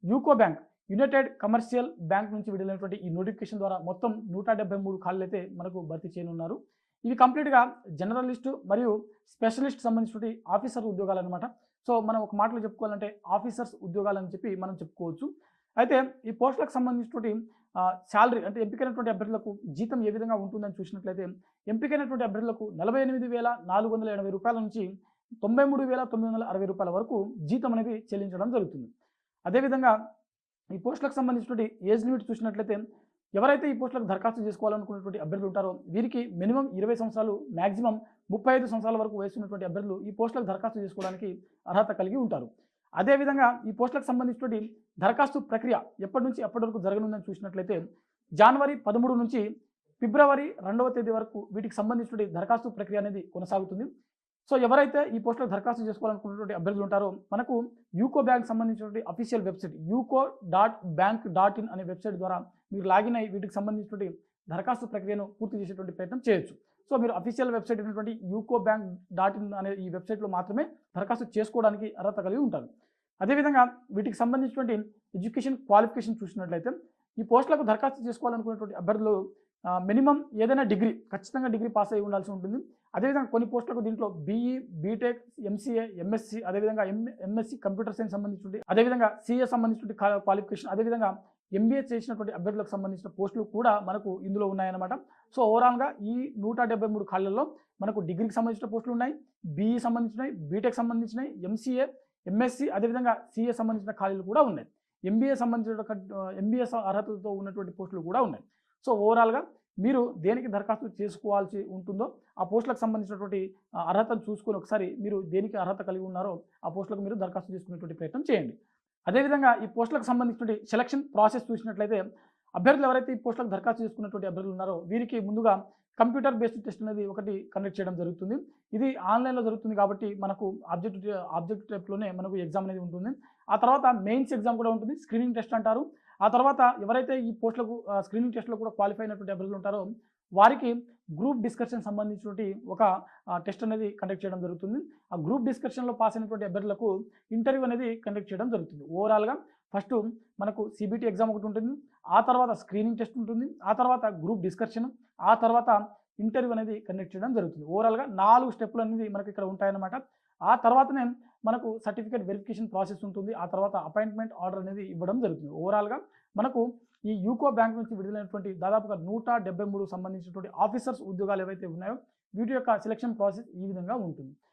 UCO bank, United commercial bank నుంచి విడుదలైనటువంటి ఈ నోటిఫికేషన్ ద్వారా మొత్తం 173 ఖాళీలైతే మనకు భర్తీ చేయనున్నారు. ఇవి కంప్లీట్‌గా జనరలిస్టు మరియు స్పెషలిస్ట్ సంబంధించినటువంటి ఆఫీసర్ ఉద్యోగాలనమాట. సో, మనం ఒక మాటలో చెప్పుకోవాలంటే ఆఫీసర్స్ ఉద్యోగాలని చెప్పి మనం చెప్పుకోవచ్చు. అయితే ఈ పోస్టులకు సంబంధించినటువంటి సాలరీ అంటే ఎంపికైనటువంటి అభ్యర్థులకు జీతం ఏ విధంగా ఉంటుందని చూసినట్లయితే ఎంపికైనటువంటి అభ్యర్థులకు రూ. 48,480 నుంచి రూ. 93,960 వరకు జీతం అనేది చెల్లించడం జరుగుతుంది. అదేవిధంగా ఈ పోస్టులకు సంబంధించినటువంటి ఏజ్ లిమిట్ చూసినట్లయితే ఎవరైతే ఈ పోస్టులకు దరఖాస్తు చేసుకోవాలనుకున్నటువంటి అభ్యర్థులు ఉంటారో వీరికి మినిమం 20 సంవత్సరాలు, మాక్సిమం 35 సంవత్సరాల వరకు వయసు ఉన్నటువంటి అభ్యర్థులు ఈ పోస్టులకు దరఖాస్తు చేసుకోవడానికి అర్హత కలిగి ఉంటారు. అదేవిధంగా ఈ పోస్టులకు సంబంధించినటువంటి దరఖాస్తు ప్రక్రియ ఎప్పటి నుంచి ఎప్పటి వరకు జరగనుందని చూసినట్లయితే జనవరి 13 నుంచి ఫిబ్రవరి 2వ తేదీ వరకు వీటికి సంబంధించినటువంటి దరఖాస్తు ప్రక్రియ అనేది కొనసాగుతుంది. సో, ఎవరైతే ఈ పోస్టులకు దరఖాస్తు చేసుకోవాలనుకున్నటువంటి అభ్యర్థులు ఉంటారో మనకు యూకో బ్యాంక్ సంబంధించినటువంటి అఫీషియల్ వెబ్సైట్ uco.bank.in అనే వెబ్సైట్ ద్వారా మీరు లాగిన్ అయ్యి వీటికి సంబంధించినటువంటి దరఖాస్తు ప్రక్రియను పూర్తి చేసేటువంటి ప్రయత్నం చేయొచ్చు. సో, మీరు అఫీషియల్ వెబ్సైట్ అయినటువంటి uco.bank.in అనే ఈ వెబ్సైట్లో మాత్రమే దరఖాస్తు చేసుకోవడానికి అర్హత కలిగి ఉంటారు. అదేవిధంగా వీటికి సంబంధించినటువంటి ఎడ్యుకేషన్ క్వాలిఫికేషన్ చూసినట్లయితే ఈ పోస్టులకు దరఖాస్తు చేసుకోవాలనుకునేటువంటి అభ్యర్థులు మినిమం ఏదైనా డిగ్రీ, ఖచ్చితంగా డిగ్రీ పాస్ అయి ఉండాల్సి ఉంటుంది. అదేవిధంగా కొన్ని పోస్టులకు దీంట్లో బీఈ, బీటెక్, ఎంసీఏ, ఎంఎస్సీ, అదేవిధంగా ఎంఎస్సీ కంప్యూటర్ సైన్స్ సంబంధించినటువంటి, అదేవిధంగా సీఏ సంబంధించినటువంటి క్వాలిఫికేషన్, అదేవిధంగా ఎంబీఏ చేసినటువంటి అభ్యర్థులకు సంబంధించిన పోస్టులు కూడా మనకు ఇందులో ఉన్నాయన్నమాట. సో, ఓవరాల్గా ఈ 173 ఖాళీలలో మనకు డిగ్రీకి సంబంధించిన పోస్టులు ఉన్నాయి, బీఈ సంబంధించినవి, బీటెక్ సంబంధించినవి, ఎంసీఏ, ఎంఎస్సీ, అదేవిధంగా సీఏ సంబంధించిన ఖాళీలు కూడా ఉన్నాయి. ఎంబీఏ సంబంధించిన ఎంబీఏ అర్హతతో ఉన్నటువంటి పోస్టులు కూడా ఉన్నాయి. సో, ఓవరాల్గా మీరు దేనికి దరఖాస్తు చేసుకోవాల్సి ఉంటుందో ఆ పోస్టులకు సంబంధించినటువంటి అర్హతను చూసుకొని ఒకసారి మీరు దేనికి అర్హత కలిగి ఉన్నారో ఆ పోస్టులకు మీరు దరఖాస్తు చేసుకునేటువంటి ప్రయత్నం చేయండి. అదేవిధంగా ఈ పోస్టులకు సంబంధించినటువంటి సెలక్షన్ ప్రాసెస్ చూసినట్లయితే అభ్యర్థులు ఎవరైతే ఈ పోస్టులకు దరఖాస్తు చేసుకున్నటువంటి అభ్యర్థులు ఉన్నారో వీరికి ముందుగా కంప్యూటర్ బేస్డ్ టెస్ట్ అనేది ఒకటి కండక్ట్ చేయడం జరుగుతుంది. ఇది ఆన్లైన్లో జరుగుతుంది కాబట్టి మనకు ఆబ్జెక్టివ్ టైప్లోనే మనకు ఎగ్జామ్ అనేది ఉంటుంది. ఆ తర్వాత మెయిన్స్ ఎగ్జామ్ కూడా ఉంటుంది, స్క్రీనింగ్ టెస్ట్ అంటారు. ఆ తర్వాత ఎవరైతే ఈ పోస్టులకు స్క్రీనింగ్ టెస్ట్లో కూడా క్వాలిఫై అయినటువంటి అభ్యర్థులు ఉంటారో వారికి గ్రూప్ డిస్కషన్ సంబంధించినటువంటి ఒక టెస్ట్ అనేది కండక్ట్ చేయడం జరుగుతుంది. ఆ గ్రూప్ డిస్కషన్లో పాస్ అయినటువంటి అభ్యర్థులకు ఇంటర్వ్యూ అనేది కండక్ట్ చేయడం జరుగుతుంది. ఓవరాల్గా ఫస్ట్ మనకు సిబిటి ఎగ్జామ్ ఒకటి ఉంటుంది, ఆ తర్వాత స్క్రీనింగ్ టెస్ట్ ఉంటుంది, ఆ తర్వాత గ్రూప్ డిస్కషన్, ఆ తర్వాత ఇంటర్వ్యూ అనేది కండక్ట్ చేయడం జరుగుతుంది. ఓవరాల్గా 4 స్టెప్పులు అనేది మనకి ఇక్కడ ఉంటాయన్నమాట. ఆ తర్వాతనే మనకు సర్టిఫికేట్ వెరిఫికేషన్ ప్రాసెస్ ఉంటుంది. ఆ తర్వాత అపాయింట్మెంట్ ఆర్డర్ అనేది ఇవ్వడం జరుగుతుంది. ఓవరాల్గా మనకు ఈ యూకో బ్యాంక్ నుంచి విడుదలైనటువంటి దాదాపుగా 173 సంబంధించినటువంటి ఆఫీసర్స్ ఉద్యోగాలు ఏవైతే ఉన్నాయో వీటి యొక్క సెలక్షన్ ప్రాసెస్ ఈ విధంగా ఉంటుంది.